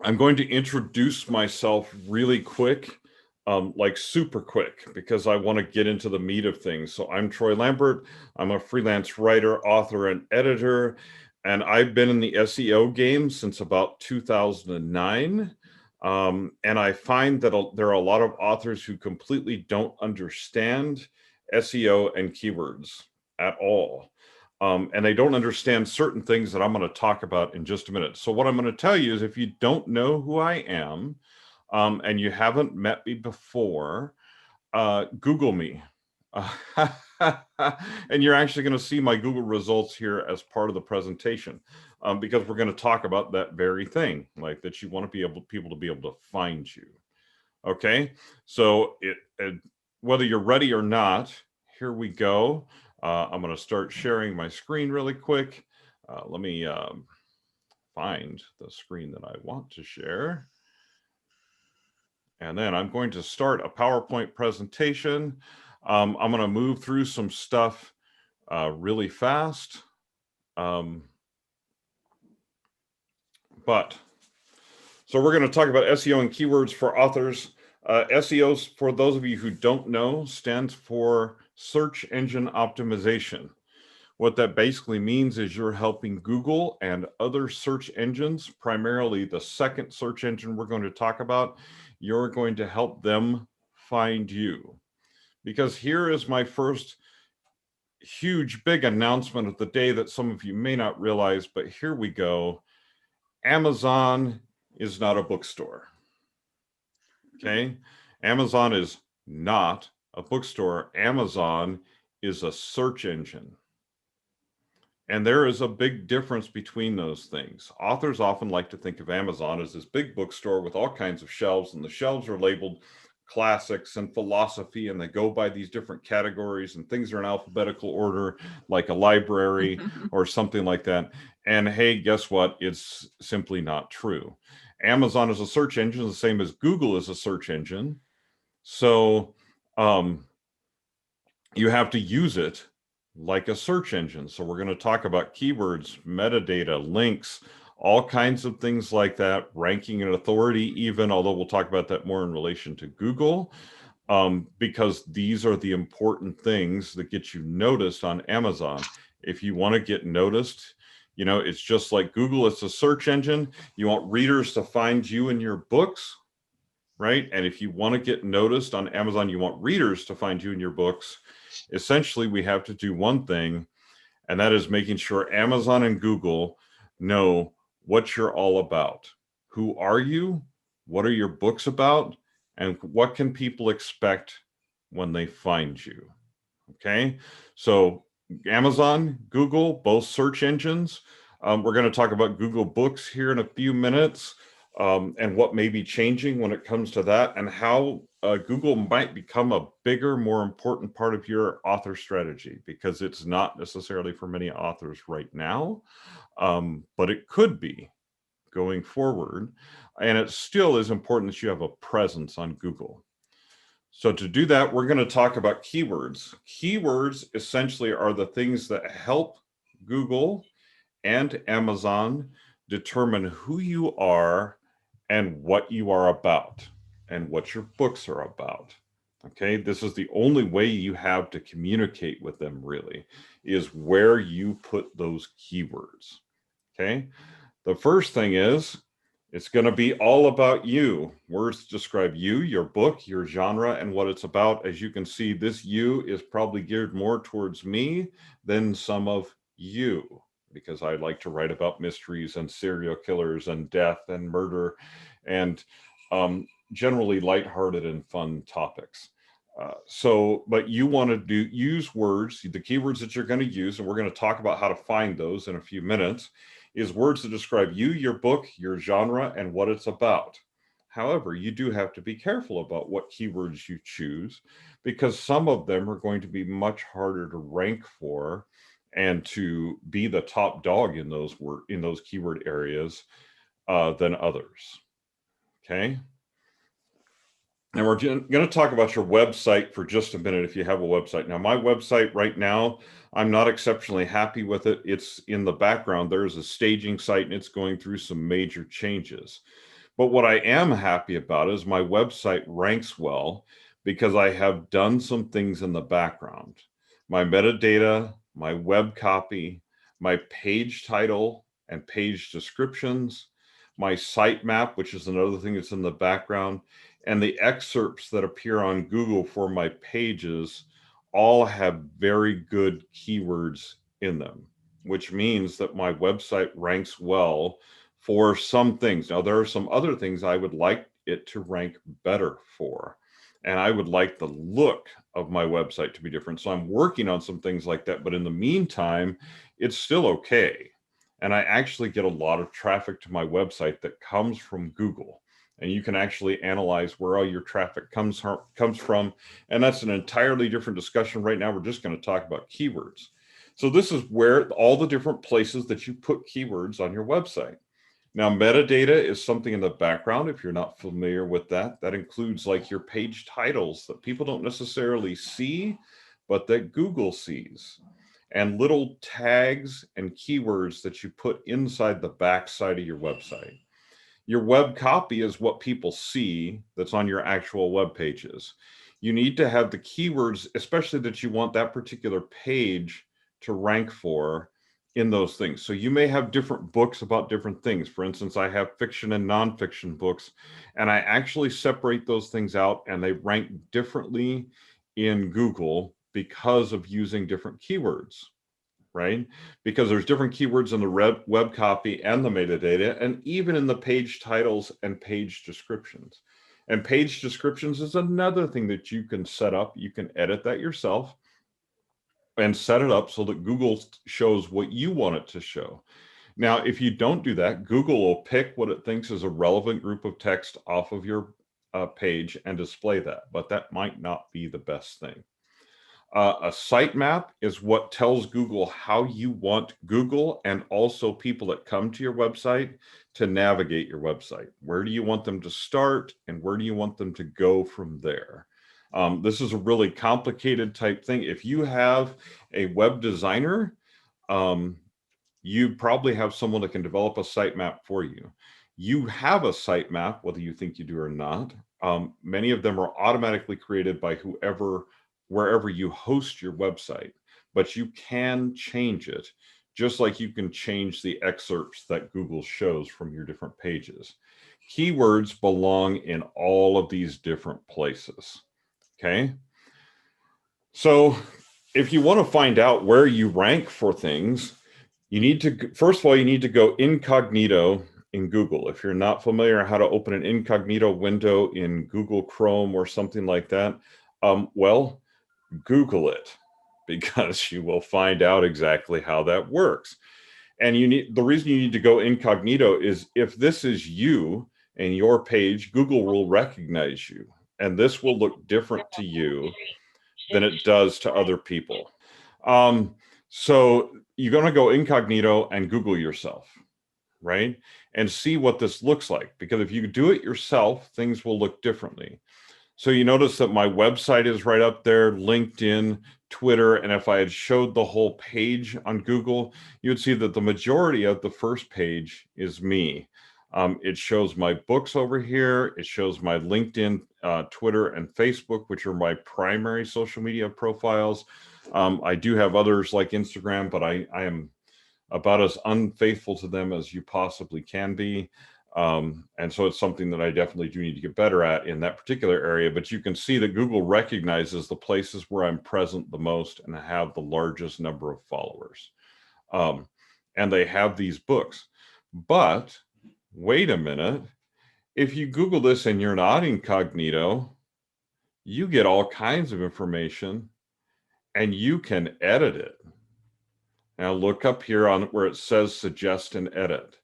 I'm going to introduce myself really quick, like super quick, because I want to get into the meat of things. So I'm Troy Lambert. I'm a freelance writer, author, and editor, and I've been in the SEO game since about 2009. And I find that there are a lot of authors who completely don't understand SEO and keywords at all. And they don't understand certain things that I'm going to talk about in just a minute. So what I'm going to tell you is, if you don't know who I am, and you haven't met me before, Google me. And you're actually going to see my Google results here as part of the presentation, because we're going to talk about that very thing, like that you want to be people to be able to find you. Okay, so whether you're ready or not, here we go. I'm going to start sharing my screen really quick. Let me find the screen that I want to share. And then I'm going to start a PowerPoint presentation. I'm going to move through some stuff really fast. So we're going to talk about SEO and keywords for authors. SEO, for those of you who don't know, stands for search engine optimization. What that basically means is you're helping Google and other search engines, primarily the second search engine we're going to talk about, you're going to help them find you. Because here is my first huge, big announcement of the day that some of you may not realize, but here we go. Amazon is not a bookstore. Okay? Amazon is not a bookstore. Amazon is a search engine. And there is a big difference between those things. Authors often like to think of Amazon as this big bookstore with all kinds of shelves, and the shelves are labeled classics and philosophy, and they go by these different categories, and things are in alphabetical order, like a library or something like that. And hey, guess what? It's simply not true. Amazon is a search engine, the same as Google is a search engine. So you have to use it like a search engine. So we're going to talk about keywords, metadata, links, all kinds of things like that, ranking and authority even, although we'll talk about that more in relation to Google, because these are the important things that get you noticed on Amazon. If you want to get noticed, you know, it's just like Google, it's a search engine. You want readers to find you in your books, right? And if you want to get noticed on Amazon, you want readers to find you in your books. Essentially, we have to do one thing, and that is making sure Amazon and Google know what you're all about. Who are you? What are your books about? And what can people expect when they find you? Okay, so Amazon, Google, both search engines. We're going to talk about Google Books here in a few minutes, and what may be changing when it comes to that, and how Google might become a bigger, more important part of your author strategy, because it's not necessarily for many authors right now, but it could be going forward. And it still is important that you have a presence on Google. So to do that, we're going to talk about keywords. Keywords essentially are the things that help Google and Amazon determine who you are and what you are about and what your books are about. Okay, this is the only way you have to communicate with them, really, is where you put those keywords. Okay, the first thing is, it's going to be all about you. Words describe you, your book, your genre, and what it's about. As you can see, this you is probably geared more towards me than some of you, because I like to write about mysteries and serial killers and death and murder and generally lighthearted and fun topics. But you want to use words, the keywords that you're going to use, and we're going to talk about how to find those in a few minutes, is words that describe you, your book, your genre, and what it's about. However, you do have to be careful about what keywords you choose, because some of them are going to be much harder to rank for and to be the top dog in those keyword areas than others. Okay. And we're going to talk about your website for just a minute if you have a website. Now, my website right now, I'm not exceptionally happy with it. It's in the background. There's a staging site and it's going through some major changes. But what I am happy about is my website ranks well because I have done some things in the background. My metadata, my web copy, my page title and page descriptions, my sitemap, which is another thing that's in the background, and the excerpts that appear on Google for my pages all have very good keywords in them, which means that my website ranks well for some things. Now, there are some other things I would like it to rank better for, and I would like the look of my website to be different. So I'm working on some things like that, but in the meantime, it's still okay. And I actually get a lot of traffic to my website that comes from Google. And you can actually analyze where all your traffic comes from. And that's an entirely different discussion. Right now, we're just going to talk about keywords. So this is where all the different places that you put keywords on your website. Now, metadata is something in the background. If you're not familiar with that, that includes like your page titles that people don't necessarily see, but that Google sees, and little tags and keywords that you put inside the backside of your website. Your web copy is what people see that's on your actual web pages. You need to have the keywords, especially that you want that particular page to rank for in those things. So you may have different books about different things. For instance, I have fiction and nonfiction books, and I actually separate those things out, and they rank differently in Google because of using different keywords, right? Because there's different keywords in the web copy and the metadata, and even in the page titles and page descriptions. And page descriptions is another thing that you can set up. You can edit that yourself and set it up so that Google shows what you want it to show. Now, if you don't do that, Google will pick what it thinks is a relevant group of text off of your page and display that, but that might not be the best thing. A sitemap is what tells Google how you want Google and also people that come to your website to navigate your website. Where do you want them to start and where do you want them to go from there? This is a really complicated type thing. If you have a web designer, you probably have someone that can develop a sitemap for you. You have a sitemap, whether you think you do or not. Many of them are automatically created by wherever you host your website, but you can change it, just like you can change the excerpts that Google shows from your different pages. Keywords belong in all of these different places, okay? So if you want to find out where you rank for things, you need to, first of all, you need to go incognito in Google. If you're not familiar how to open an incognito window in Google Chrome or something like that, well, Google it, because you will find out exactly how that works. And the reason you need to go incognito is if this is you and your page, Google will recognize you, and this will look different to you than it does to other people. So you're going to go incognito and Google yourself, right? And see what this looks like, because if you do it yourself, things will look differently. So you notice that my website is right up there, LinkedIn, Twitter, and if I had showed the whole page on Google, you would see that the majority of the first page is me. It shows my books over here. It shows my LinkedIn, Twitter, and Facebook, which are my primary social media profiles. I do have others like Instagram, but I am about as unfaithful to them as you possibly can be. And so it's something that I definitely do need to get better at in that particular area. But you can see that Google recognizes the places where I'm present the most and have the largest number of followers. And they have these books. But wait a minute. If you Google this and you're not incognito, you get all kinds of information and you can edit it. Now look up here on where it says suggest and edit.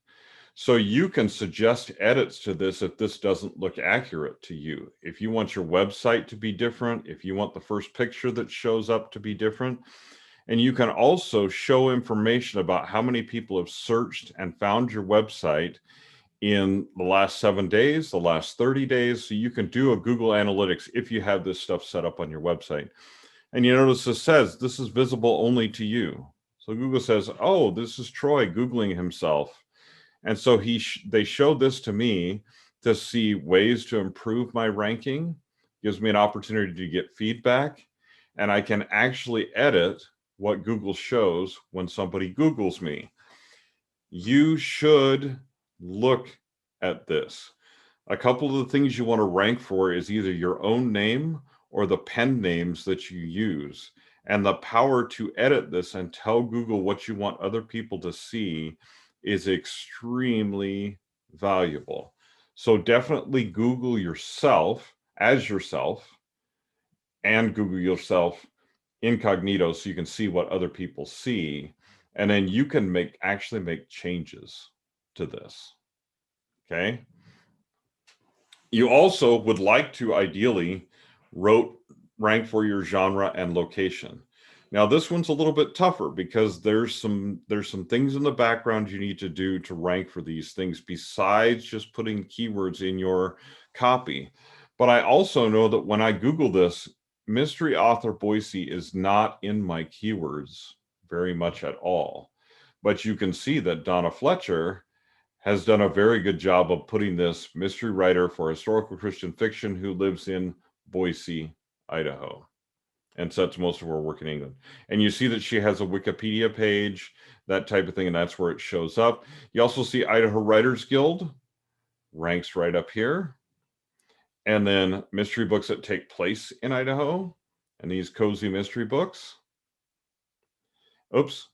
So you can suggest edits to this if this doesn't look accurate to you. If you want your website to be different, if you want the first picture that shows up to be different, and you can also show information about how many people have searched and found your website in the last 7 days, the last 30 days. So you can do a Google Analytics if you have this stuff set up on your website. And you notice it says this is visible only to you. So Google says, oh, this is Troy Googling himself. And so they showed this to me to see ways to improve my ranking, gives me an opportunity to get feedback, and I can actually edit what Google shows when somebody Googles me. You should look at this. A couple of the things you want to rank for is either your own name or the pen names that you use. And the power to edit this and tell Google what you want other people to see is extremely valuable. So definitely Google yourself as yourself and Google yourself incognito so you can see what other people see. And then you can actually make changes to this. Okay. You also would like to ideally rank for your genre and location. Now this one's a little bit tougher because there's some things in the background you need to do to rank for these things besides just putting keywords in your copy. But I also know that when I Google this, mystery author Boise is not in my keywords very much at all. But you can see that Donna Fletcher has done a very good job of putting this mystery writer for historical Christian fiction who lives in Boise, Idaho, and sets most of her work in England. And you see that she has a Wikipedia page, that type of thing, and that's where it shows up. You also see Idaho Writers Guild ranks right up here. And then mystery books that take place in Idaho, and these cozy mystery books. Oops.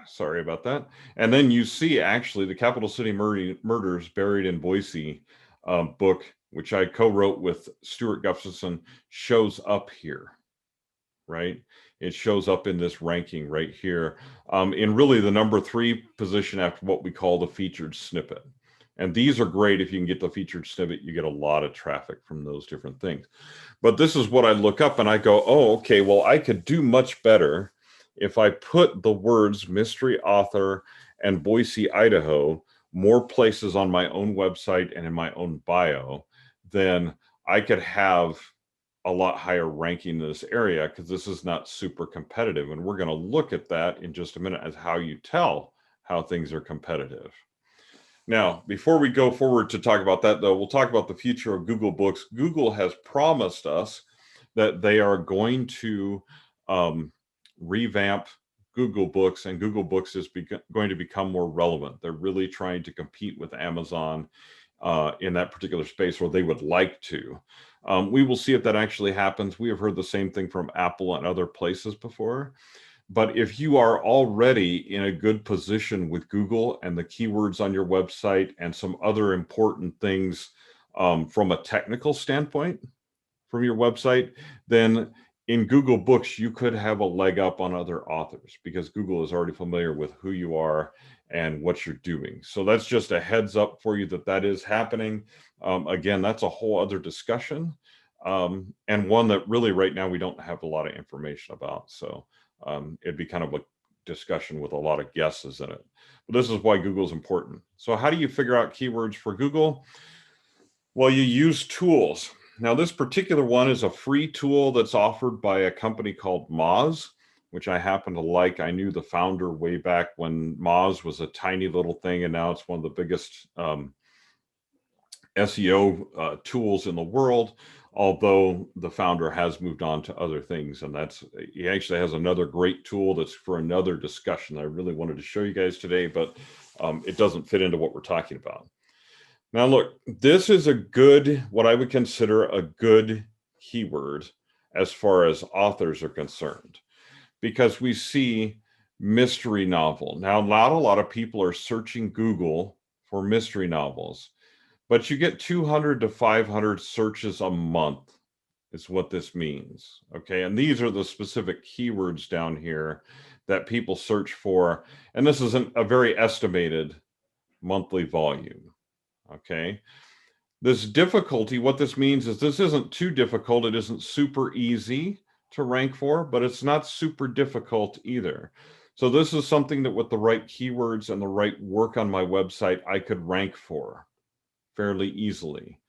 Sorry about that. And then you see actually the Capital City Murders Buried in Boise book, which I co-wrote with Stuart Gustafson, shows up here, right? It shows up in this ranking right here in really the number 3 position after what we call the featured snippet. And these are great. If you can get the featured snippet, you get a lot of traffic from those different things. But this is what I look up and I go, oh, okay, well, I could do much better if I put the words mystery author and Boise, Idaho, more places on my own website and in my own bio, then I could have a lot higher ranking in this area because this is not super competitive. And we're going to look at that in just a minute as how you tell how things are competitive. Now, before we go forward to talk about that, though, we'll talk about the future of Google Books. Google has promised us that they are going to revamp Google Books, and Google Books is going to become more relevant. They're really trying to compete with Amazon in that particular space, or they would like to. We will see if that actually happens. We have heard the same thing from Apple and other places before. But if you are already in a good position with Google and the keywords on your website and some other important things from a technical standpoint from your website, then in Google Books, you could have a leg up on other authors because Google is already familiar with who you are and what you're doing. So that's just a heads up for you that is happening. Again, that's a whole other discussion and one that really right now we don't have a lot of information about. So it'd be kind of a discussion with a lot of guesses in it. But this is why Google is important. So how do you figure out keywords for Google? Well, you use tools. Now, this particular one is a free tool that's offered by a company called Moz, which I happen to like. I knew the founder way back when Moz was a tiny little thing, and now it's one of the biggest SEO tools in the world, although the founder has moved on to other things. And he actually has another great tool that's for another discussion that I really wanted to show you guys today, but it doesn't fit into what we're talking about. Now, look, this is what I would consider a good keyword as far as authors are concerned, because we see mystery novel. Now, not a lot of people are searching Google for mystery novels, but you get 200 to 500 searches a month is what this means. Okay, and these are the specific keywords down here that people search for. And this is a very estimated monthly volume. Okay, this difficulty, what this means is this isn't too difficult. It isn't super easy to rank for, but it's not super difficult either. So this is something that with the right keywords and the right work on my website, I could rank for fairly easily.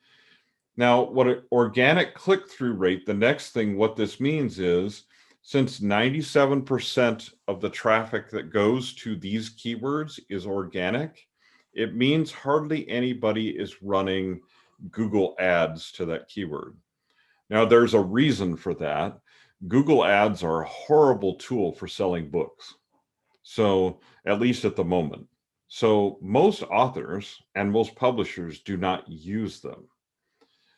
Now, what an organic click-through rate, the next thing, what this means is since 97% of the traffic that goes to these keywords is organic, it means hardly anybody is running Google ads to that keyword. Now, there's a reason for that. Google ads are a horrible tool for selling books. So, at least at the moment. So, most authors and most publishers do not use them.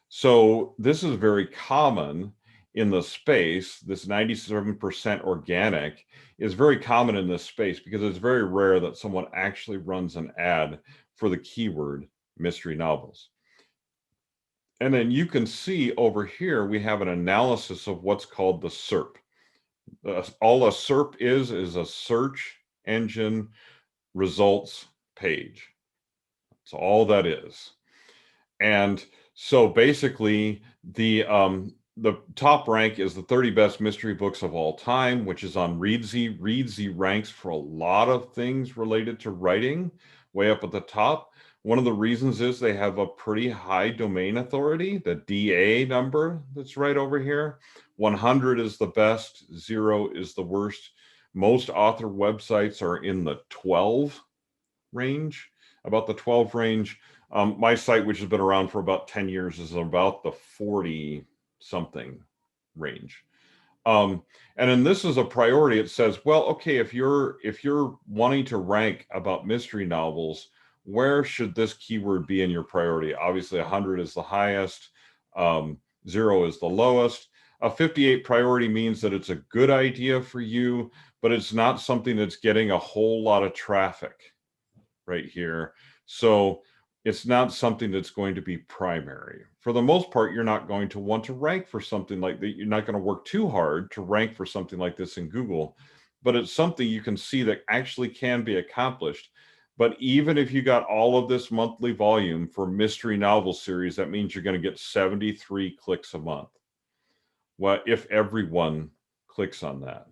So, this is very common in the space. This 97% organic is very common in this space because it's very rare that someone actually runs an ad for the keyword mystery novels. And then you can see over here, we have an analysis of what's called the SERP. All a SERP is a search engine results page. That's all that is. And so basically the top rank is the 30 best mystery books of all time, which is on Readsy. Readsy ranks for a lot of things related to writing, way up at the top. One of the reasons is they have a pretty high domain authority, the DA number that's right over here. 100 is the best, 0 is the worst. Most author websites are in the 12 range, about the 12 range. My site, which has been around for about 10 years, is about the 40 something range. And then this is a priority. It says, well, okay, if you're wanting to rank about mystery novels, where should this keyword be in your priority? Obviously 100 is the highest, 0 is the lowest. A 58 priority means that it's a good idea for you, but it's not something that's getting a whole lot of traffic right here. So it's not something that's going to be primary. For the most part, you're not going to want to rank for something like that. You're not going to work too hard to rank for something like this in Google, but it's something you can see that actually can be accomplished. But even if you got all of this monthly volume for mystery novel series, that means you're going to get 73 clicks a month. Well, if everyone clicks on that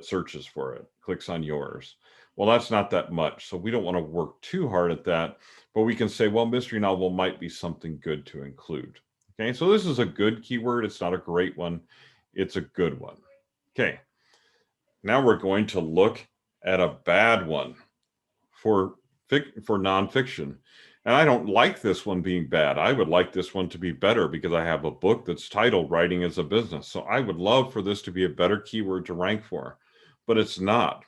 searches for it, clicks on yours. Well, that's not that much. So we don't want to work too hard at that, but we can say, well, mystery novel might be something good to include. Okay, so this is a good keyword. It's not a great one. It's a good one. Okay, now we're going to look at a bad one for nonfiction. And I don't like this one being bad. I would like this one to be better because I have a book that's titled Writing as a Business. So I would love for this to be a better keyword to rank for, but it's not,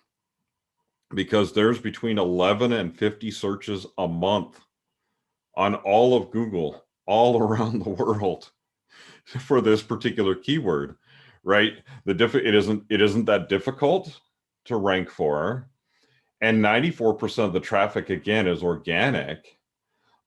because there's between 11 and 50 searches a month on all of Google, all around the world for this particular keyword, right? It isn't that difficult to rank for. And 94% of the traffic, again, is organic.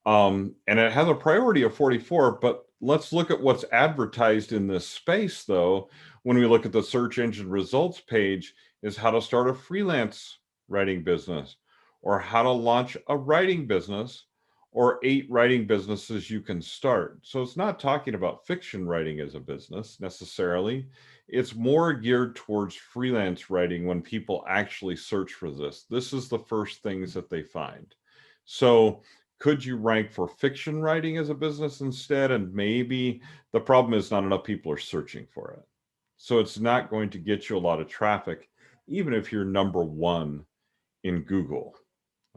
And it has a priority of 44, but let's look at what's advertised in this space, though. When we look at the search engine results page, is how to start a freelance writing business, or how to launch a writing business, or 8 writing businesses you can start. So it's not talking about fiction writing as a business necessarily. It's more geared towards freelance writing when people actually search for this. This is the first things that they find. So could you rank for fiction writing as a business instead? And maybe the problem is not enough people are searching for it. So it's not going to get you a lot of traffic, even if you're number 1 in Google.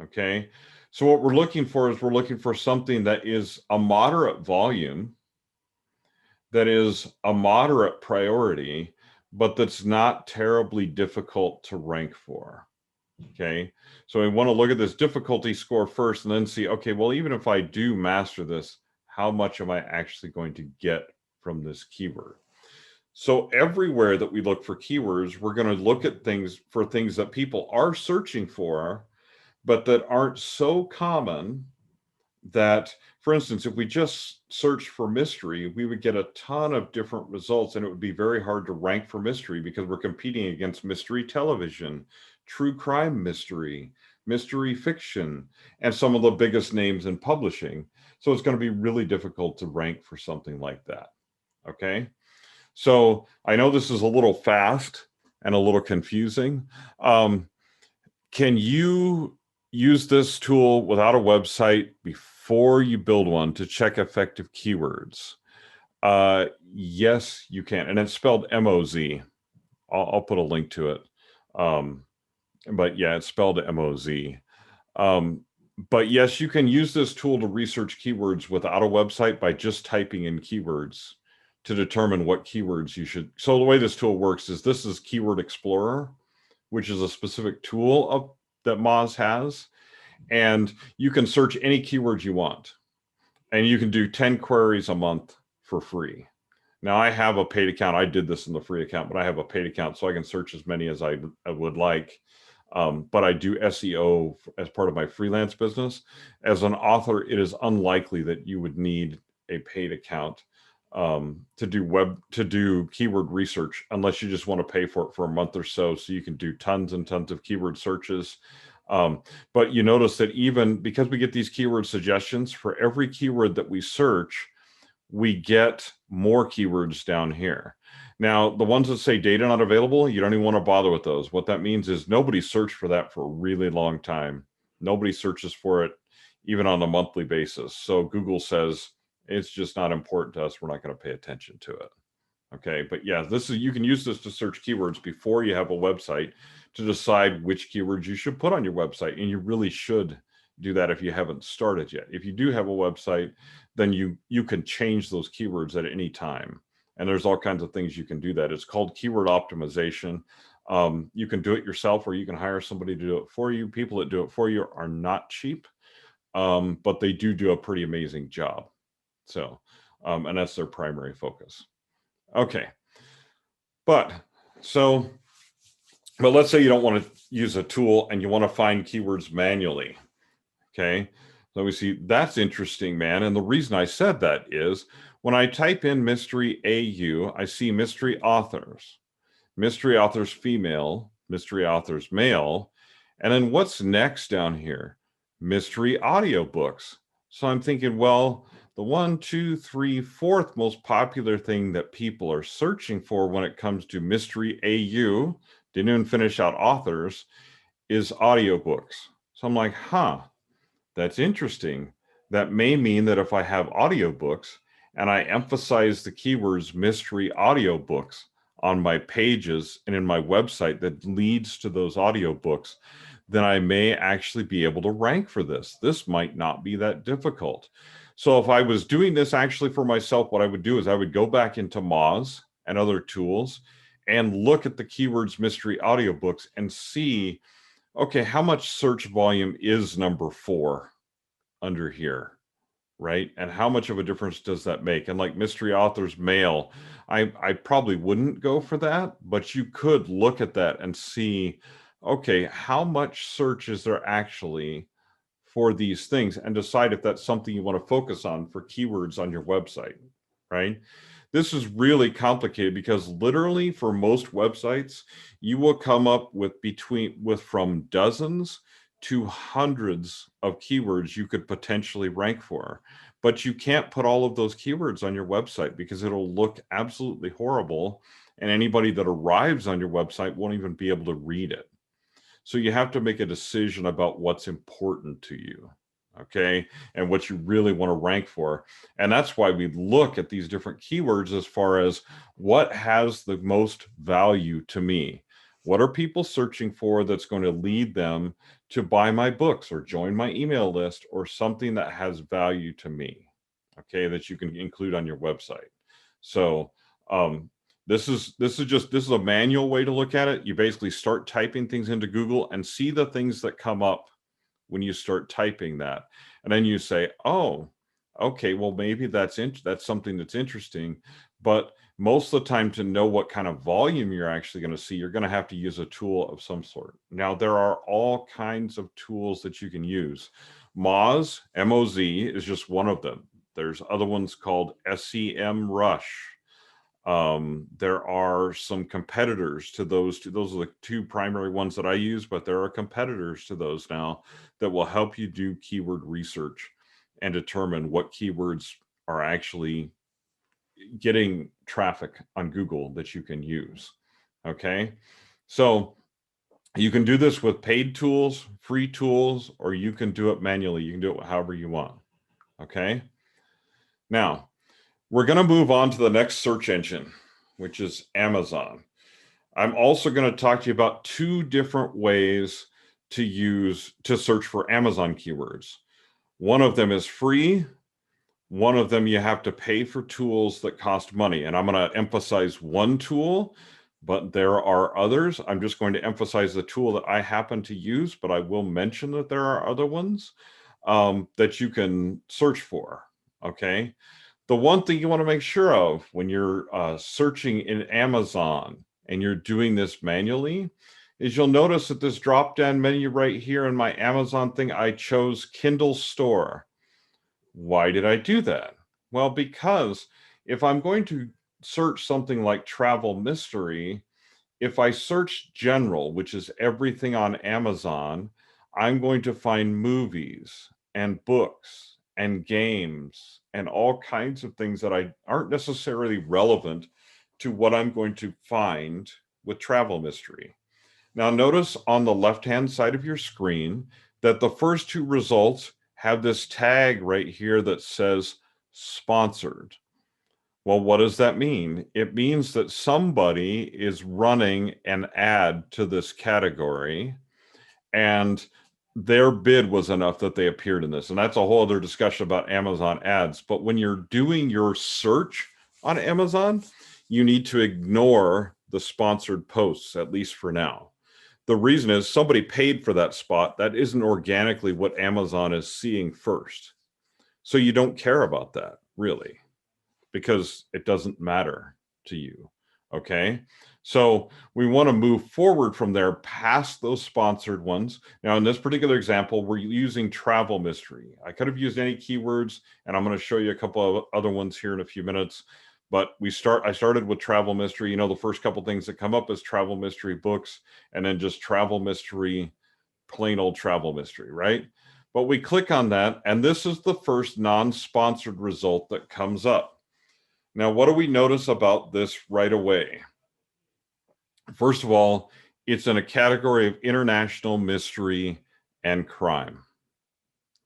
Okay. So what we're looking for is we're looking for something that is a moderate volume, that is a moderate priority, but that's not terribly difficult to rank for. Okay, so we want to look at this difficulty score first and then see, okay, well, even if I do master this, how much am I actually going to get from this keyword? So everywhere that we look for keywords, we're going to look at things that people are searching for, but that aren't so common that, for instance, if we just search for mystery, we would get a ton of different results, and it would be very hard to rank for mystery because we're competing against mystery television, true crime mystery, mystery fiction, and some of the biggest names in publishing. So it's going to be really difficult to rank for something like that. Okay. So I know this is a little fast and a little confusing. Can you use this tool without a website before you build one to check effective keywords? Yes, you can. And it's spelled M-O-Z. I'll put a link to it. But yeah, it's spelled M-O-Z. But yes, you can use this tool to research keywords without a website by just typing in keywords to determine what keywords you should. So the way this tool works is this is Keyword Explorer, which is a specific tool that Moz has. And you can search any keyword you want. And you can do 10 queries a month for free. Now I have a paid account. I did this in the free account, but I have a paid account, so I can search as many as I would like. But I do SEO as part of my freelance business. As an author, it is unlikely that you would need a paid account to do keyword research unless you just want to pay for it for a month or so you can do tons and tons of keyword searches. But you notice that even because we get these keyword suggestions, for every keyword that we search, we get more keywords down here. Now, the ones that say data not available, you don't even want to bother with those. What that means is nobody searched for that for a really long time. Nobody searches for it even on a monthly basis. So Google says, it's just not important to us. We're not going to pay attention to it. Okay, but yeah, you can use this to search keywords before you have a website to decide which keywords you should put on your website. And you really should do that if you haven't started yet. If you do have a website, then you can change those keywords at any time. And there's all kinds of things you can do that. It's called keyword optimization. You can do it yourself or you can hire somebody to do it for you. People that do it for you are not cheap, but they do a pretty amazing job. So, and that's their primary focus. Okay. But let's say you don't want to use a tool and you want to find keywords manually. Okay. So we see that's interesting, man. And the reason I said that is when I type in mystery AU, I see mystery authors female, mystery authors male. And then what's next down here? Mystery audiobooks. So I'm thinking, well, the 1, 2, 3, 4th most popular thing that people are searching for when it comes to mystery AU, didn't even finish out authors, is audiobooks. So I'm like, that's interesting. That may mean that if I have audiobooks and I emphasize the keywords mystery audiobooks on my pages and in my website that leads to those audiobooks, then I may actually be able to rank for this. This might not be that difficult. So if I was doing this actually for myself, what I would do is I would go back into Moz and other tools and look at the keywords mystery audiobooks and see, okay, how much search volume is number 4 under here, right? And how much of a difference does that make? And like mystery authors male, I probably wouldn't go for that, but you could look at that and see, okay, how much search is there actually for these things and decide if that's something you want to focus on for keywords on your website, right? This is really complicated because literally for most websites, you will come up with from dozens to hundreds of keywords you could potentially rank for. But you can't put all of those keywords on your website because it'll look absolutely horrible. And anybody that arrives on your website won't even be able to read it. So you have to make a decision about what's important to you, okay, and what you really want to rank for. And that's why we look at these different keywords as far as what has the most value to me. What are people searching for that's going to lead them to buy my books or join my email list or something that has value to me, okay, that you can include on your website. So this is a manual way to look at it. You basically start typing things into Google and see the things that come up when you start typing that. And then you say, oh, okay, well, maybe that's something that's interesting. But most of the time, to know what kind of volume you're actually going to see, you're going to have to use a tool of some sort. Now, there are all kinds of tools that you can use. Moz, M-O-Z, is just one of them. There's other ones called SEMrush. There are some competitors to those two. Those are the 2 primary ones that I use, but there are competitors to those now that will help you do keyword research and determine what keywords are actually getting traffic on Google that you can use. Okay. So you can do this with paid tools, free tools, or you can do it manually. You can do it however you want. Okay. Now, we're going to move on to the next search engine, which is Amazon. I'm also going to talk to you about 2 different ways to use to search for Amazon keywords. One of them is free. One of them you have to pay for tools that cost money. And I'm going to emphasize one tool, but there are others. I'm just going to emphasize the tool that I happen to use, but I will mention that there are other ones that you can search for. Okay. The one thing you want to make sure of when you're searching in Amazon and you're doing this manually is you'll notice that this drop down menu right here in my Amazon thing, I chose Kindle Store. Why did I do that? Well, because if I'm going to search something like travel mystery, if I search general, which is everything on Amazon, I'm going to find movies and books and games and all kinds of things that aren't necessarily relevant to what I'm going to find with travel mystery. Now, notice on the left-hand side of your screen that the first two results have this tag right here that says sponsored. Well, what does that mean? It means that somebody is running an ad to this category and their bid was enough that they appeared in this. And that's a whole other discussion about Amazon ads. But when you're doing your search on Amazon, you need to ignore the sponsored posts, at least for now. The reason is somebody paid for that spot. That isn't organically what Amazon is seeing first. So you don't care about that, really, because it doesn't matter to you. Okay. So we want to move forward from there past those sponsored ones. Now, in this particular example, we're using travel mystery. I could have used any keywords, and I'm going to show you a couple of other ones here in a few minutes. But I started with travel mystery. You know, the first couple things that come up is travel mystery books, and then just travel mystery, plain old travel mystery, right? But we click on that, and this is the first non-sponsored result that comes up. Now, what do we notice about this right away? First of all, it's in a category of international mystery and crime.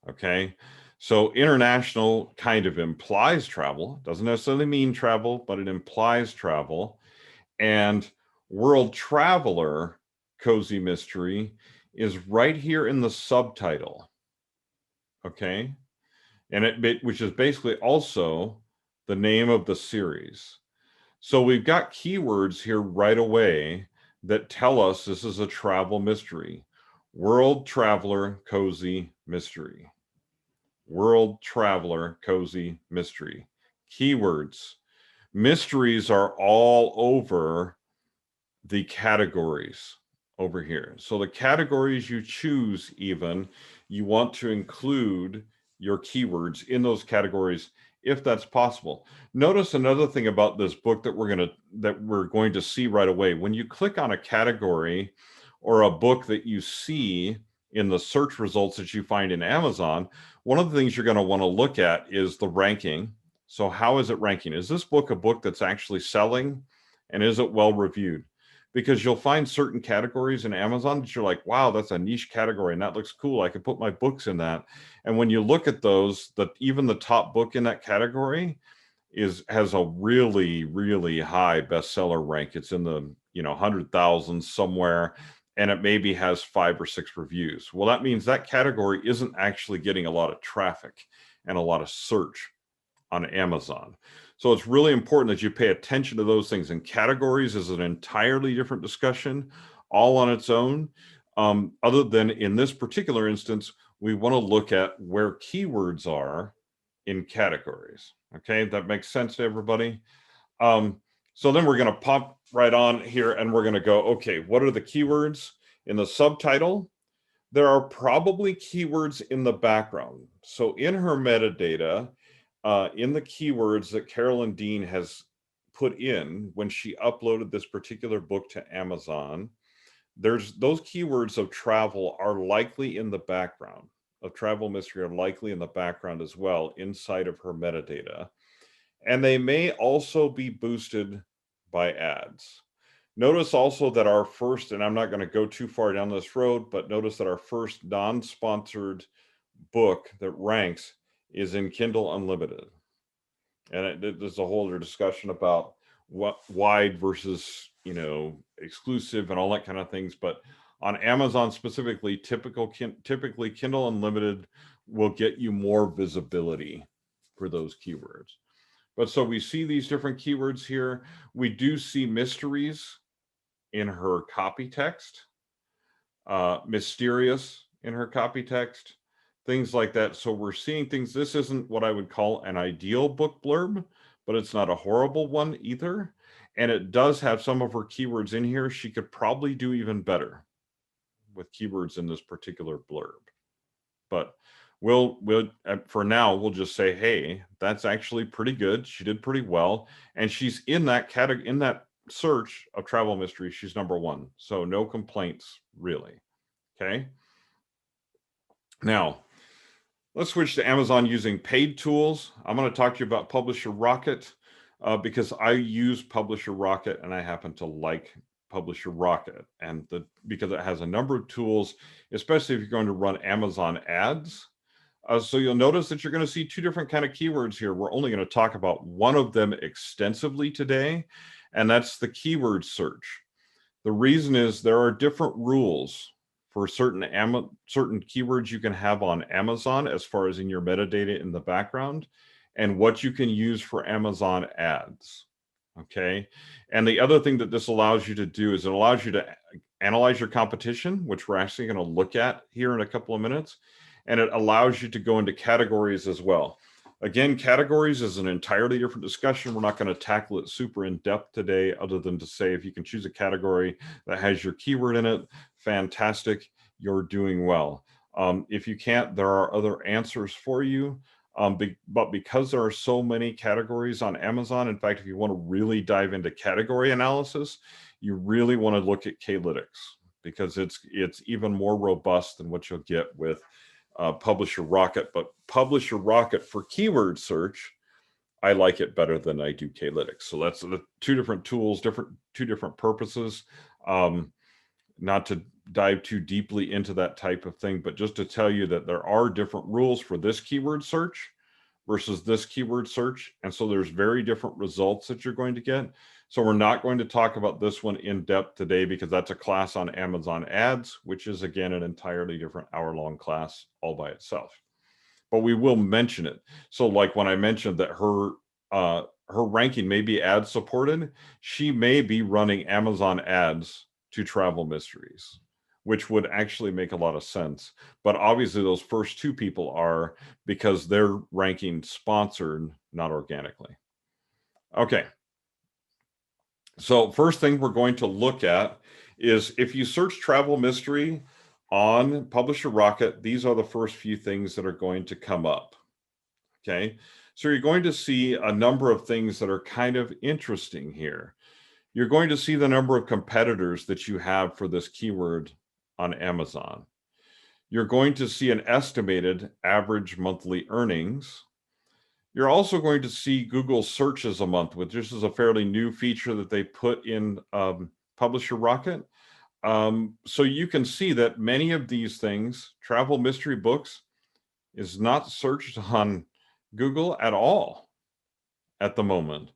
Okay. So international kind of implies travel, doesn't necessarily mean travel, but it implies travel. And World Traveler Cozy Mystery is right here in the subtitle. Okay. And which is basically also the name of the series. So we've got keywords here right away that tell us this is a travel mystery. World Traveler Cozy Mystery. World Traveler Cozy Mystery. Keywords. Mysteries are all over the categories over here. So the categories you choose, even, you want to include your keywords in those categories if that's possible. Notice another thing about this book that we're going to see right away. When you click on a category or a book that you see in the search results that you find in Amazon, one of the things you're going to want to look at is the ranking. So how is it ranking? Is this book a book that's actually selling, and is it well reviewed? Because you'll find certain categories in Amazon that you're like, wow, that's a niche category and that looks cool. I could put my books in that. And when you look at those, even the top book in that category has a really, really high bestseller rank. It's in the 100,000 somewhere, and it maybe has 5 or 6 reviews. Well, that means that category isn't actually getting a lot of traffic and a lot of search on Amazon. So it's really important that you pay attention to those things. And categories is an entirely different discussion all on its own. Other than in this particular instance, we want to look at where keywords are in categories. Okay, that makes sense to everybody. So then we're going to pop right on here and we're going to go, okay, what are the keywords in the subtitle? There are probably keywords in the background. So in her metadata, in the keywords that Carolyn Dean has put in when she uploaded this particular book to Amazon, there's those keywords of travel are likely in the background, of travel mystery are likely in the background as well inside of her metadata. And they may also be boosted by ads. Notice also that our first, and I'm not going to go too far down this road, but notice that our first non-sponsored book that ranks is in Kindle Unlimited. And there's a whole other discussion about what wide versus, exclusive and all that kind of things. But On Amazon specifically, typically Kindle Unlimited will get you more visibility for those keywords. But so we see these different keywords here. We do see mysteries in her copy text, mysterious in her copy text, things like that. So we're seeing things. This isn't what I would call an ideal book blurb, but it's not a horrible one either. And it does have some of her keywords in here. She could probably do even better with keywords in this particular blurb. But we'll for now, we'll just say, hey, that's actually pretty good. She did pretty well. And she's in that category, in that search of travel mystery, she's number 1. So no complaints, really. Okay. Now, let's switch to Amazon using paid tools. I'm going to talk to you about Publisher Rocket because I use Publisher Rocket and I happen to like Publisher Rocket, and because it has a number of tools, especially if you're going to run Amazon ads. So you'll notice that you're going to see 2 different kind of keywords here. We're only going to talk about one of them extensively today, and that's the keyword search. The reason is there are different rules for certain keywords you can have on Amazon as far as in your metadata in the background, and what you can use for Amazon ads. Okay. And the other thing that this allows you to do is it allows you to analyze your competition, which we're actually going to look at here in a couple of minutes. And it allows you to go into categories as well. Again, categories is an entirely different discussion. We're not going to tackle it super in depth today, other than to say if you can choose a category that has your keyword in it, fantastic, you're doing well. If you can't, there are other answers for you. But because there are so many categories on Amazon, in fact, if you want to really dive into category analysis, you really want to look at Klytics, because it's even more robust than what you'll get with Publisher Rocket. But Publisher Rocket for keyword search, I like it better than I do Klytics. So that's the 2 different tools, 2 different purposes. Not to dive too deeply into that type of thing, but just to tell you that there are different rules for this keyword search versus this keyword search. And so there's very different results that you're going to get. So we're not going to talk about this one in depth today, because that's a class on Amazon ads, which is again an entirely different hour-long class all by itself. But we will mention it. So like when I mentioned that her ranking may be ad supported, she may be running Amazon ads to travel mysteries, which would actually make a lot of sense. But obviously those first 2 people are, because they're ranking sponsored, not organically. Okay. So first thing we're going to look at is if you search travel mystery on Publisher Rocket, these are the first few things that are going to come up. Okay. So you're going to see a number of things that are kind of interesting here. You're going to see the number of competitors that you have for this keyword on Amazon. You're going to see an estimated average monthly earnings. You're also going to see Google searches a month, which this is a fairly new feature that they put in Publisher Rocket. So you can see that many of these things, travel mystery books, is not searched on Google at all at the moment.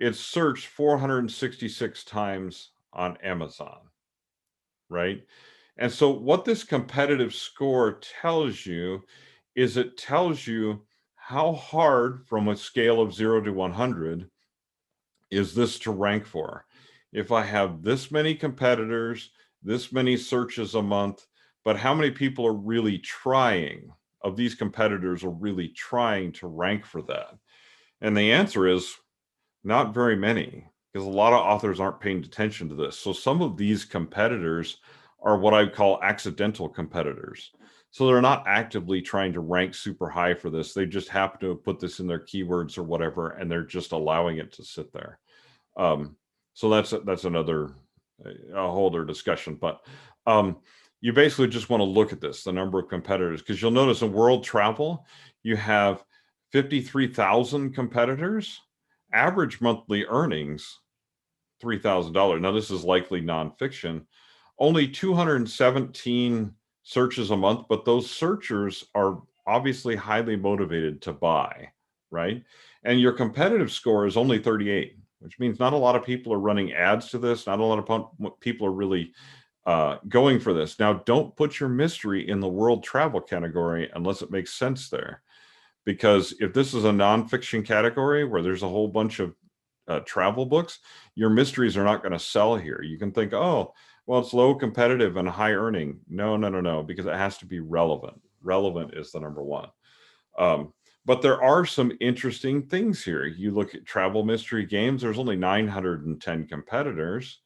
It's searched 466 times on Amazon, right? And so what this competitive score tells you is it tells you how hard, from a scale of 0 to 100, is this to rank for. If I have this many competitors, this many searches a month, but how many people are really trying, of these competitors are really trying to rank for that? And the answer is not very many, because a lot of authors aren't paying attention to this. So some of these competitors are what I call accidental competitors. So they're not actively trying to rank super high for this. They just happen to have put this in their keywords or whatever, and they're just allowing it to sit there. So that's another a whole other discussion. But you basically just want to look at this, the number of competitors, because you'll notice in world travel, you have 53,000 competitors. Average monthly earnings, $3,000. Now, this is likely nonfiction. Only 217 searches a month, but those searchers are obviously highly motivated to buy, right? And your competitive score is only 38, which means not a lot of people are running ads to this. Not a lot of people are really going for this. Now, don't put your mystery in the world travel category unless it makes sense there. Because if this is a nonfiction category where there's a whole bunch of travel books, your mysteries are not going to sell here. You can think, oh, well, it's low competitive and high earning. No, no, no, no, because it has to be relevant. Relevant is the number one. But there are some interesting things here. You look at travel mystery games, there's only 910 competitors.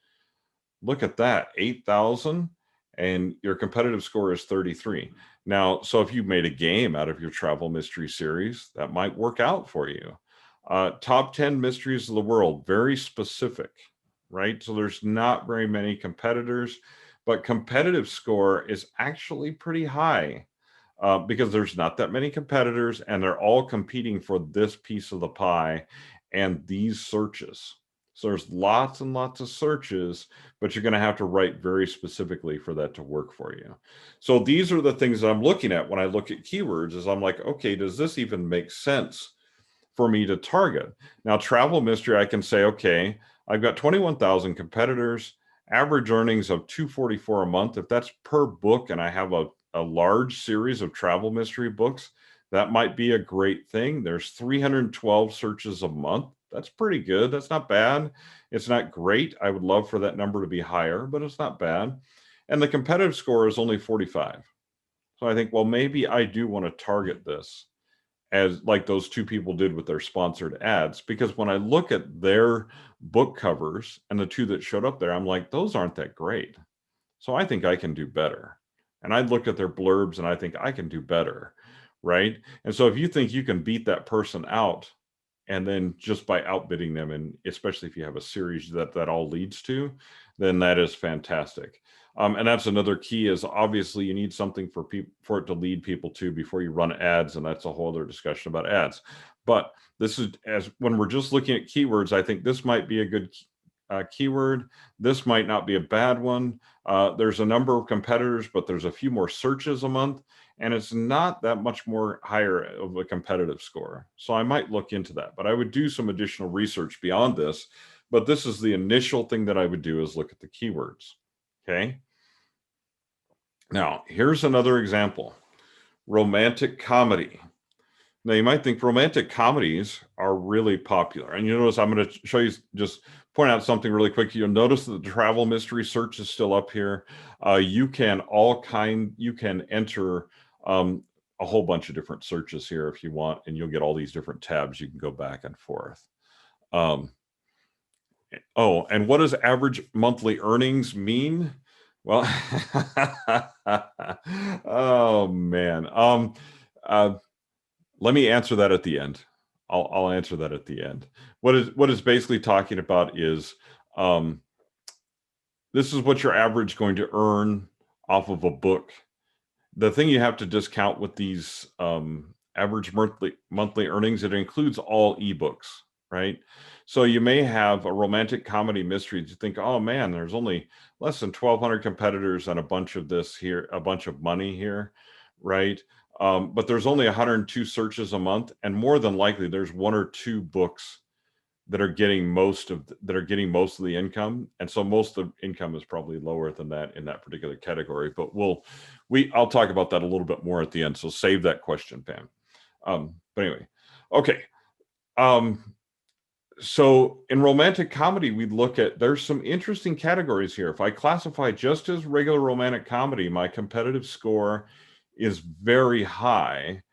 Look at that, 8,000, and your competitive score is 33. Now, so if you made a game out of your travel mystery series, that might work out for you. Top 10 mysteries of the world, very specific, right? So there's not very many competitors, but competitive score is actually pretty high because there's not that many competitors and they're all competing for this piece of the pie and these searches. So there's lots and lots of searches, but you're going to have to write very specifically for that to work for you. So these are the things that I'm looking at when I look at keywords is I'm like, okay, does this even make sense for me to target? Now, travel mystery, I can say, okay, I've got 21,000 competitors, average earnings of $244 a month. If that's per book and I have a large series of travel mystery books, that might be a great thing. There's 312 searches a month. That's pretty good. That's not bad. It's not great. I would love for that number to be higher, but it's not bad. And the competitive score is only 45. So I think, well, maybe I do want to target this as like those two people did with their sponsored ads, because when I look at their book covers and the two that showed up there, I'm like, those aren't that great. So I think I can do better. And I look at their blurbs and I think I can do better, right? And so if you think you can beat that person out, and then just by outbidding them, and especially if you have a series that all leads to, then that is fantastic. And that's another key is obviously you need something for it to lead people to before you run ads, and that's a whole other discussion about ads. But this is as when we're just looking at keywords, I think this might be a good keyword. This might not be a bad one. There's a number of competitors, but there's a few more searches a month, and it's not that much more higher of a competitive score. So I might look into that, but I would do some additional research beyond this. But this is the initial thing that I would do is look at the keywords. Okay. Now, here's another example. Romantic comedy. Now, you might think romantic comedies are really popular. And you notice I'm going to show you, just point out something really quick. You'll notice that the travel mystery search is still up here. You can enter a whole bunch of different searches here if you want, and you'll get all these different tabs. You can go back and forth. Oh, and what does average monthly earnings mean? Well, oh man. Let me answer that at the end. I'll answer that at the end. What is basically talking about is this is what your average going to earn off of a book. The thing you have to discount with these average monthly earnings, it includes all ebooks, right? So you may have a romantic comedy mystery. You think, oh man, there's only less than 1,200 competitors and a bunch of this here, a bunch of money here, right? But there's only 102 searches a month, and more than likely there's one or two books that are getting most of the income, and so most of the income is probably lower than that in that particular category. But I'll talk about that a little bit more at the end. So save that question, Pam. But anyway, okay. So in romantic comedy, we'd look at, there's some interesting categories here. If I classify just as regular romantic comedy, my competitive score is very high,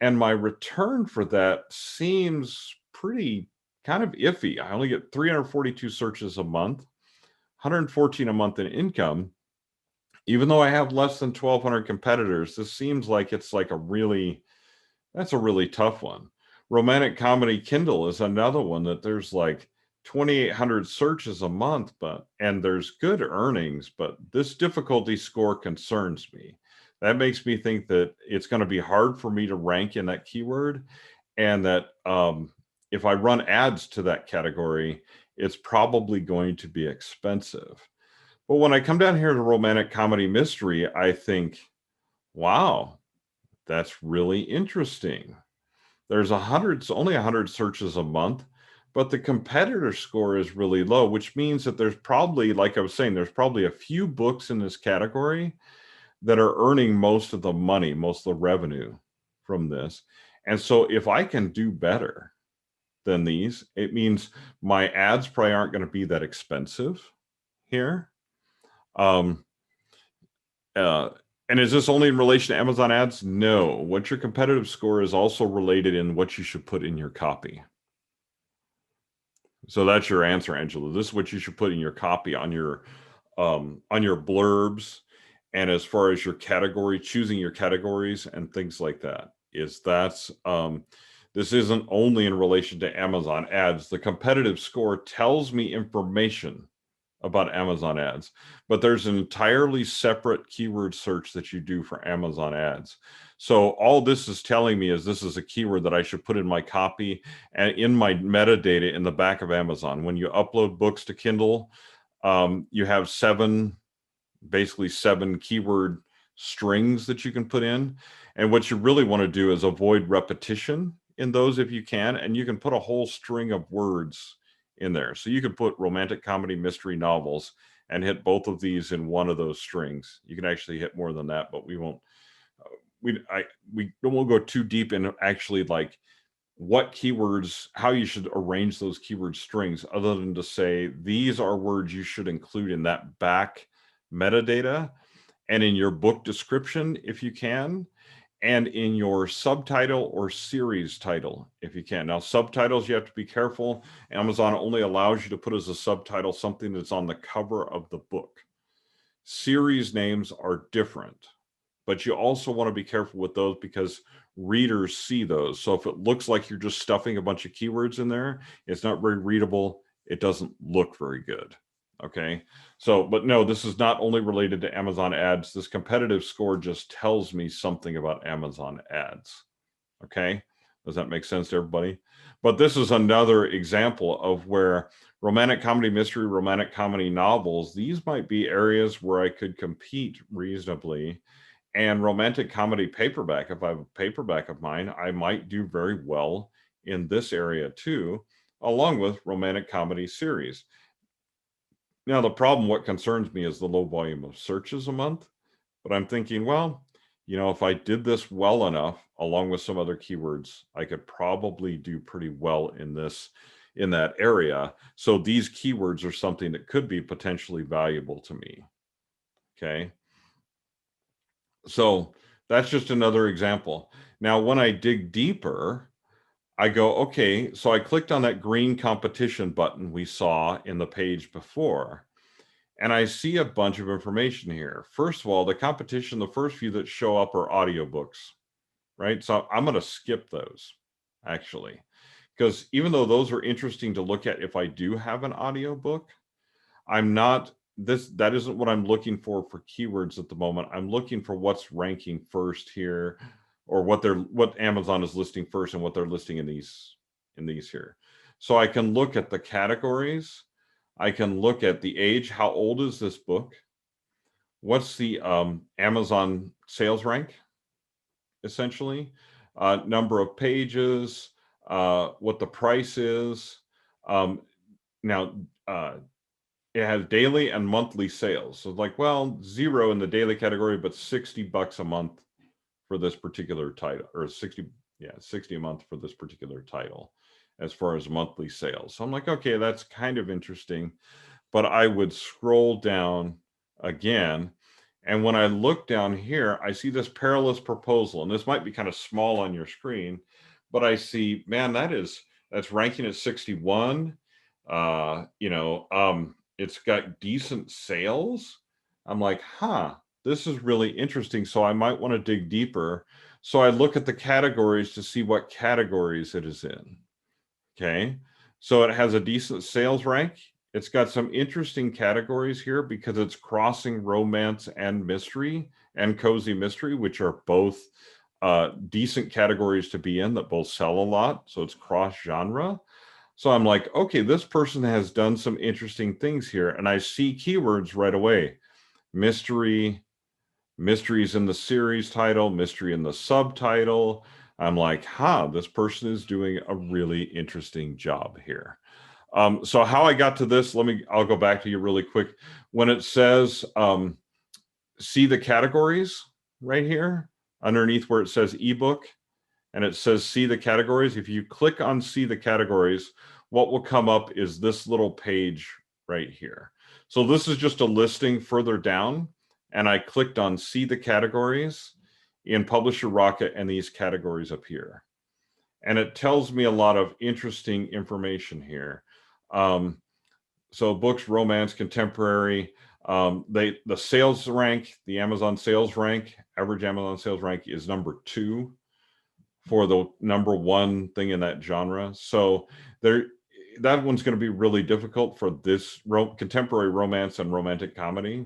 and my return for that seems pretty kind of iffy. I only get 342 searches a month, 114 a month in income. Even though I have less than 1,200 competitors, this seems like it's like that's a really tough one. Romantic comedy Kindle is another one that there's like 2,800 searches a month, and there's good earnings, but this difficulty score concerns me. That makes me think that it's going to be hard for me to rank in that keyword, and that if I run ads to that category, it's probably going to be expensive. But when I come down here to romantic comedy mystery, I think, wow, that's really interesting. There's only 100 searches a month. but the competitor score is really low, which means that there's probably, like I was saying, there's probably a few books in this category that are earning most of the money, most of the revenue from this. And so if I can do better than these, it means my ads probably aren't going to be that expensive here. And is this only in relation to Amazon ads? No. What your competitive score is also related in what you should put in your copy. So that's your answer, Angela. This is what you should put in your copy on your blurbs, and as far as your category, choosing your categories and things like that. This isn't only in relation to Amazon ads. The competitive score tells me information about Amazon ads, but there's an entirely separate keyword search that you do for Amazon ads. So all this is telling me is this is a keyword that I should put in my copy and in my metadata in the back of Amazon. When you upload books to Kindle, you have basically seven keyword strings that you can put in. And what you really want to do is avoid repetition in those if you can, and you can put a whole string of words in there. So you could put romantic comedy, mystery novels, and hit both of these in one of those strings. You can actually hit more than that, but we won't. We won't go too deep in actually like what keywords, how you should arrange those keyword strings, other than to say these are words you should include in that back metadata and in your book description if you can, and in your subtitle or series title if you can. Now, subtitles, you have to be careful. Amazon only allows you to put as a subtitle something that's on the cover of the book. Series names are different, but you also want to be careful with those because readers see those. So if it looks like you're just stuffing a bunch of keywords in there, it's not very readable. It doesn't look very good. Okay. So, but no, this is not only related to Amazon ads. This competitive score just tells me something about Amazon ads. Okay. Does that make sense to everybody? But this is another example of where romantic comedy, mystery, romantic comedy novels, these might be areas where I could compete reasonably. And romantic comedy paperback, if I have a paperback of mine, I might do very well in this area too, along with romantic comedy series. Now, the problem, what concerns me is the low volume of searches a month. But I'm thinking, well, if I did this well enough, along with some other keywords, I could probably do pretty well in that area. So these keywords are something that could be potentially valuable to me. Okay. So that's just another example. Now, when I dig deeper, I go, okay, so I clicked on that green competition button we saw in the page before, and I see a bunch of information here. First of all, the competition, the first few that show up are audiobooks, right? So I'm going to skip those, actually, because even though those are interesting to look at if I do have an audiobook, that isn't what I'm looking for keywords at the moment. I'm looking for what's ranking first here, or what Amazon is listing first and what they're listing in these here. So I can look at the categories. I can look at the age. How old is this book? What's the Amazon sales rank, essentially? Number of pages, what the price is. Now, it has daily and monthly sales. So like, well, 0 in the daily category, but $60 a month for this particular title, or 60 a month for this particular title as far as monthly sales. So I'm like, okay, that's kind of interesting. But I would scroll down again. And when I look down here, I see this perilous proposal. And this might be kind of small on your screen, but I see, man, that's ranking at 61. It's got decent sales. I'm like, this is really interesting. So I might want to dig deeper. So I look at the categories to see what categories it is in. Okay. So it has a decent sales rank. It's got some interesting categories here because it's crossing romance and mystery and cozy mystery, which are both decent categories to be in that both sell a lot. So it's cross genre. So I'm like, okay, this person has done some interesting things here. And I see keywords right away. Mysteries in the series title, mystery in the subtitle. I'm like, this person is doing a really interesting job here. So how I got to this, I'll go back to you really quick. When it says, see the categories right here underneath where it says ebook, and it says see the categories. If you click on see the categories, what will come up is this little page right here. So this is just a listing further down, and I clicked on see the categories in Publisher Rocket, and these categories appear. And it tells me a lot of interesting information here. So books, romance, contemporary, the sales rank, the Amazon sales rank, average Amazon sales rank is number 2 for the number 1 thing in that genre. So that one's going to be really difficult for this contemporary romance and romantic comedy.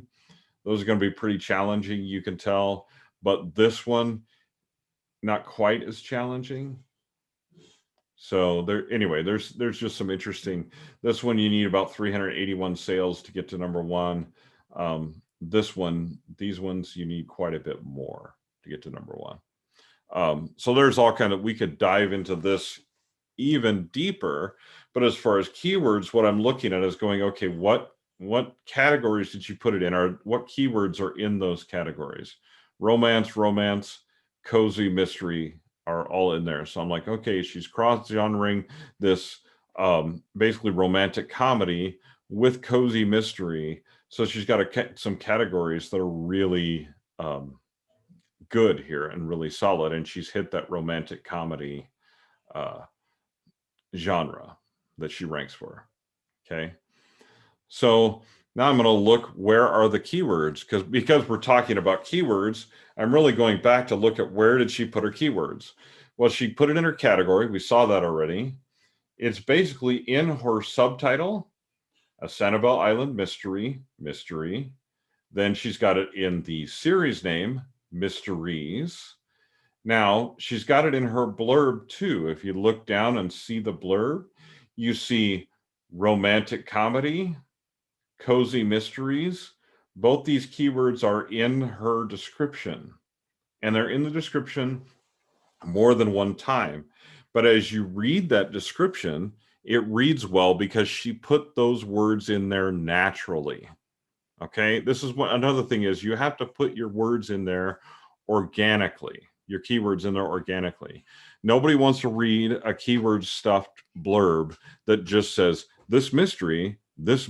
Those are going to be pretty challenging, you can tell, but this one, not quite as challenging. So anyway, there's just some interesting, this one you need about 381 sales to get to number 1. This one, these ones, you need quite a bit more to get to number 1. So there's all kind of, we could dive into this even deeper, but as far as keywords, what I'm looking at is going, okay, what categories did you put it in, or what keywords are in those categories? Romance, cozy, mystery are all in there. So I'm like, okay, she's cross-genring this basically romantic comedy with cozy mystery. So she's got some categories that are really good here and really solid, and she's hit that romantic comedy genre that she ranks for. Okay, so now I'm going to look, where are the keywords? Because we're talking about keywords, I'm really going back to look at where did she put her keywords. Well, she put it in her category. We saw that already. It's basically in her subtitle, a Sanibel Island mystery. Then she's got it in the series name, Mysteries. Now, she's got it in her blurb too. If you look down and see the blurb, you see romantic comedy, cozy mysteries. Both these keywords are in her description, and they're in the description more than one time. But as you read that description, it reads well because she put those words in there naturally. Okay, this is what another thing is, you have to put your words in there organically, your keywords in there organically. Nobody wants to read a keyword stuffed blurb that just says this mystery, this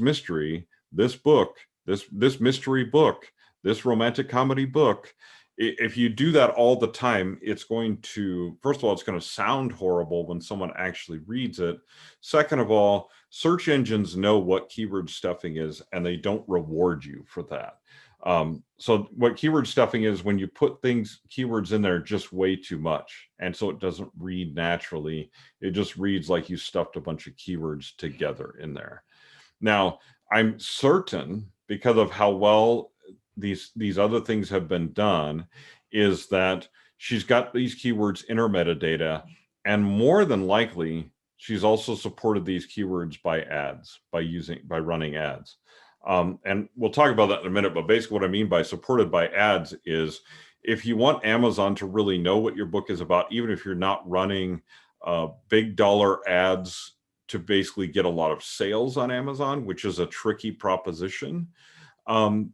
book, this mystery book, this romantic comedy book. If you do that all the time, it's going to, first of all, it's going to sound horrible when someone actually reads it. Second of all, search engines know what keyword stuffing is, and they don't reward you for that. So what keyword stuffing is, when you put keywords in there just way too much, and so it doesn't read naturally. It just reads like you stuffed a bunch of keywords together in there. Now, I'm certain, because of how well these other things have been done, is that she's got these keywords in her metadata, and more than likely, she's also supported these keywords by ads, by running ads. And we'll talk about that in a minute, but basically what I mean by supported by ads is, if you want Amazon to really know what your book is about, even if you're not running big dollar ads to basically get a lot of sales on Amazon, which is a tricky proposition,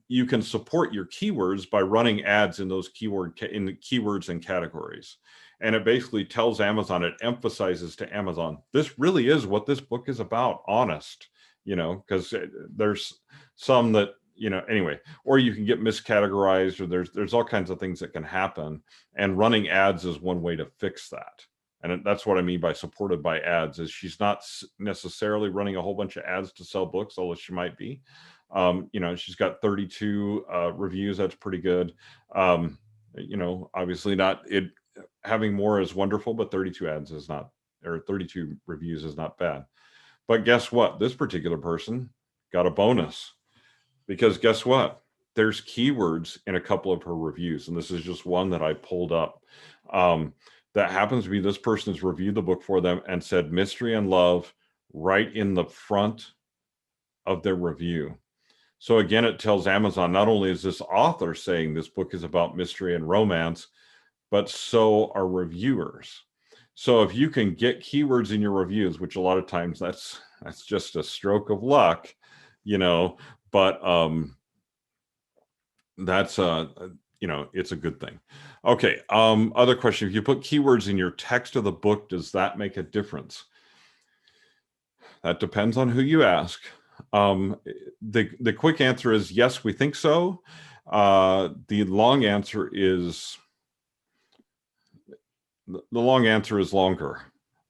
you can support your keywords by running ads in those keywords and categories. And it basically tells Amazon, it emphasizes to Amazon, this really is what this book is about, honest, because there's some that, anyway, or you can get miscategorized, or there's all kinds of things that can happen. And running ads is one way to fix that. And that's what I mean by supported by ads, is she's not necessarily running a whole bunch of ads to sell books, although she might be. She's got 32 reviews. That's pretty good. Obviously not it having more is wonderful, but 32 ads is not, or 32 reviews is not bad. But guess what? This particular person got a bonus, because guess what? There's keywords in a couple of her reviews, and this is just one that I pulled up. That happens to be, this person has reviewed the book for them and said mystery and love right in the front of their review. So again, it tells Amazon, not only is this author saying this book is about mystery and romance, but so are reviewers. So if you can get keywords in your reviews, which a lot of times that's That's just a stroke of luck, but that's it's a good thing. Okay. Other question: if you put keywords in your text of the book, does that make a difference? That depends on who you ask. The quick answer is yes, we think so. The long answer is longer.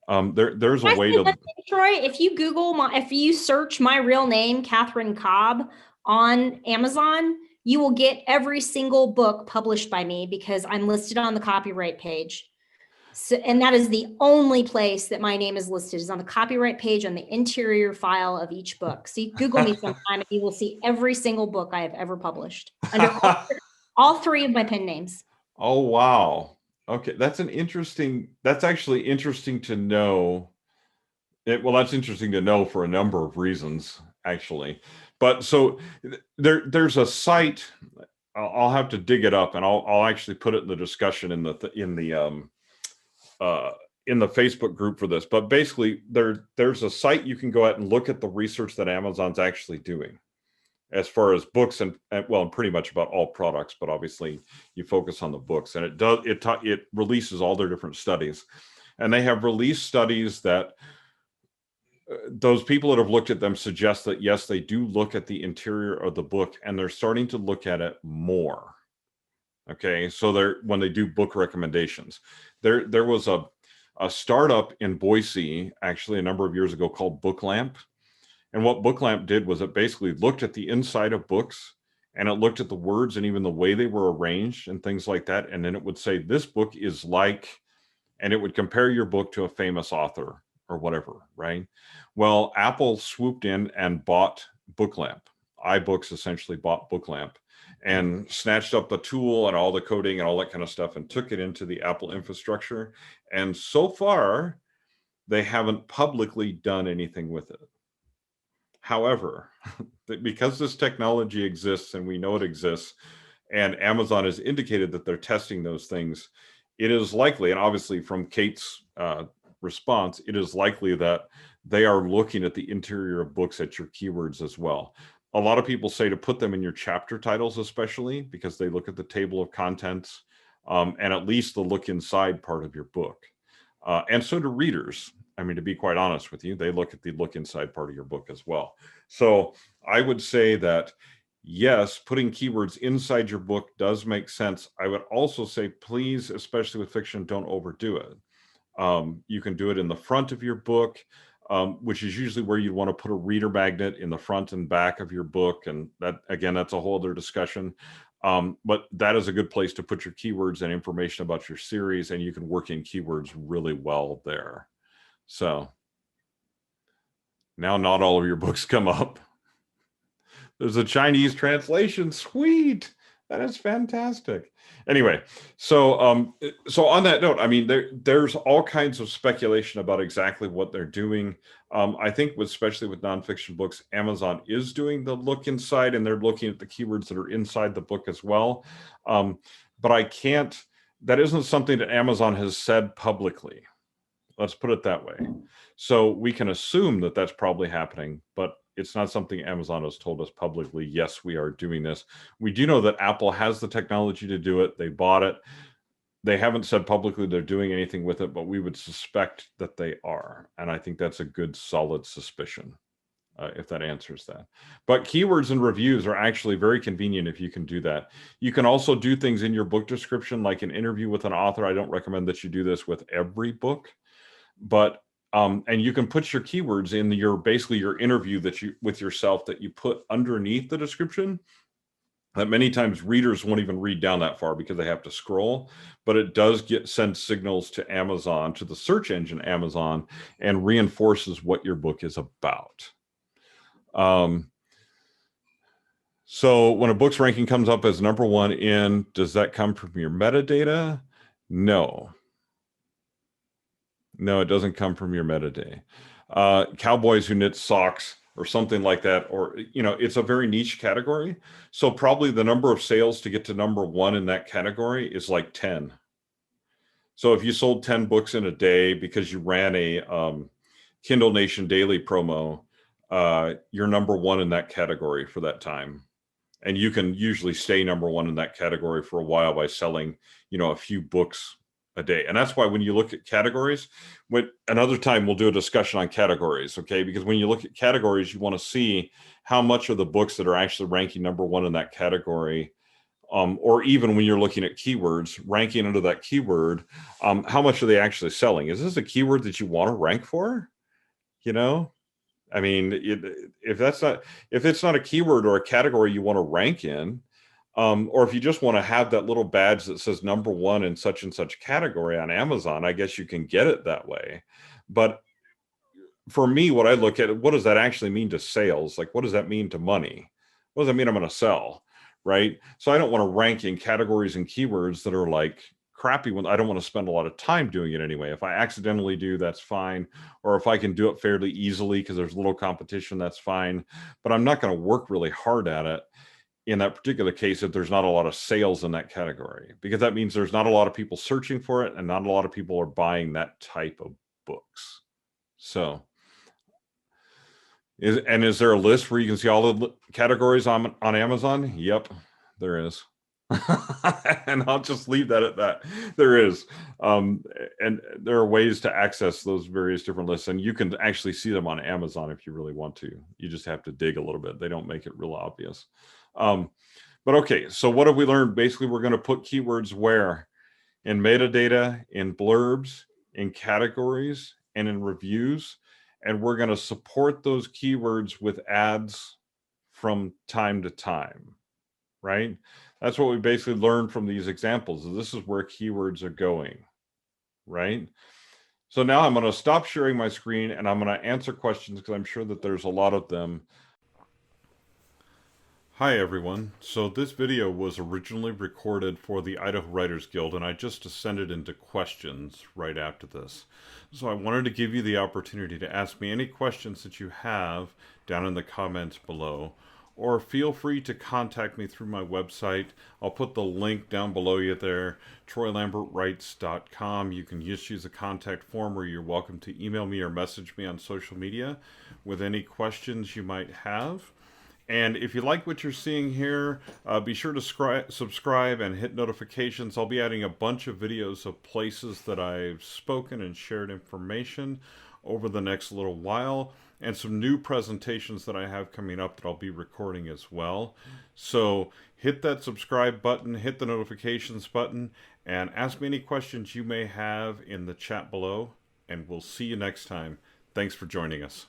There's a way to. Troy, if you search my real name, Catherine Cobb, on Amazon, you will get every single book published by me because I'm listed on the copyright page. So, and that is the only place that my name is listed, is on the copyright page on the interior file of each book. So you Google me sometime and you will see every single book I have ever published under all three of my pen names. Oh, wow. Okay. That's actually interesting to know. That's interesting to know for a number of reasons, actually. But so there's a site. I'll have to dig it up, and I'll actually put it in the discussion in the Facebook group for this. But basically, there's a site you can go out and look at the research that Amazon's actually doing, as far as books and pretty much about all products. But obviously, you focus on the books, and it releases all their different studies, and they have released studies that. Those people that have looked at them suggest that yes, they do look at the interior of the book, and they're starting to look at it more. Okay, so when they do book recommendations, there was a startup in Boise actually a number of years ago called Booklamp, and what Booklamp did was it basically looked at the inside of books, and it looked at the words and even the way they were arranged and things like that, and then it would say this book is like, and it would compare your book to a famous author or whatever, right? Well, Apple swooped in and bought Booklamp. iBooks essentially bought Booklamp and snatched up the tool and all the coding and all that kind of stuff and took it into the Apple infrastructure. And so far, they haven't publicly done anything with it. However, because this technology exists and we know it exists, and Amazon has indicated that they're testing those things, it is likely, and obviously from Kate's response, it is likely that they are looking at the interior of books at your keywords as well. A lot of people say to put them in your chapter titles, especially because they look at the table of contents and at least the look inside part of your book. And so do readers. I mean, to be quite honest with you, they look at the look inside part of your book as well. So I would say that yes, putting keywords inside your book does make sense. I would also say, please, especially with fiction, don't overdo it. You can do it in the front of your book, which is usually where you want to put a reader magnet in the front and back of your book. And that, again, that's a whole other discussion. But that is a good place to put your keywords and information about your series, and you can work in keywords really well there. So now not all of your books come up. There's a Chinese translation. Sweet. That is fantastic. Anyway, so on that note, I mean, there's all kinds of speculation about exactly what they're doing. I think especially with nonfiction books, Amazon is doing the look inside, and they're looking at the keywords that are inside the book as well. But that isn't something that Amazon has said publicly. Let's put it that way. So we can assume that that's probably happening, but it's not something Amazon has told us publicly. Yes, we are doing this. We do know that Apple has the technology to do it. They bought it. They haven't said publicly they're doing anything with it, but we would suspect that they are. And I think that's a good, solid suspicion, if that answers that. But keywords and reviews are actually very convenient if you can do that. You can also do things in your book description, like an interview with an author. I don't recommend that you do this with every book, but and you can put your keywords in basically your interview with yourself that you put underneath the description. That many times readers won't even read down that far because they have to scroll, but it does send signals to Amazon, to the search engine Amazon, and reinforces what your book is about. So when a book's ranking comes up as number one does that come from your metadata? No. No, it doesn't come from your metadata. Cowboys who knit socks or something like that, or, it's a very niche category. So probably the number of sales to get to number one in that category is like 10. So if you sold 10 books in a day because you ran Kindle Nation Daily promo, you're number one in that category for that time. And you can usually stay number one in that category for a while by selling, a few books a day. And that's why when you look at categories, another time we'll do a discussion on categories, okay? Because when you look at categories, you want to see how much of the books that are actually ranking number one in that category, or even when you're looking at keywords, ranking under that keyword, how much are they actually selling? Is this a keyword that you want to rank for? I mean, if it's not a keyword or a category you want to rank in, or if you just want to have that little badge that says number one in such and such category on Amazon, I guess you can get it that way. But for me, what I look at, what does that actually mean to sales? Like, what does that mean to money? What does that mean I'm going to sell? Right? So I don't want to rank in categories and keywords that are like crappy when I don't want to spend a lot of time doing it anyway. If I accidentally do, that's fine. Or if I can do it fairly easily because there's little competition, that's fine. But I'm not going to work really hard at it in that particular case if there's not a lot of sales in that category, because that means there's not a lot of people searching for it and not a lot of people are buying that type of books. So is there a list where you can see all the categories on Amazon? Yep, there is. And I'll just leave that at that. There is. And there are ways to access those various different lists, and you can actually see them on Amazon if you really want to. You just have to dig a little bit. They don't make it real obvious. But okay, so what have we learned? Basically, we're going to put keywords where? In metadata, in blurbs, in categories, and in reviews. And we're going to support those keywords with ads from time to time, right? That's what we basically learned from these examples. This is where keywords are going, right? So now I'm going to stop sharing my screen and I'm going to answer questions because I'm sure that there's a lot of them. Hi everyone. So this video was originally recorded for the Idaho Writers Guild and I just descended into questions right after this. So I wanted to give you the opportunity to ask me any questions that you have down in the comments below, or feel free to contact me through my website. I'll put the link down below you there, troylambertwrites.com. You can just use the contact form, or you're welcome to email me or message me on social media with any questions you might have. And if you like what you're seeing here, be sure to subscribe and hit notifications. I'll be adding a bunch of videos of places that I've spoken and shared information over the next little while, and some new presentations that I have coming up that I'll be recording as well. So hit that subscribe button, hit the notifications button, and ask me any questions you may have in the chat below, and we'll see you next time. Thanks for joining us.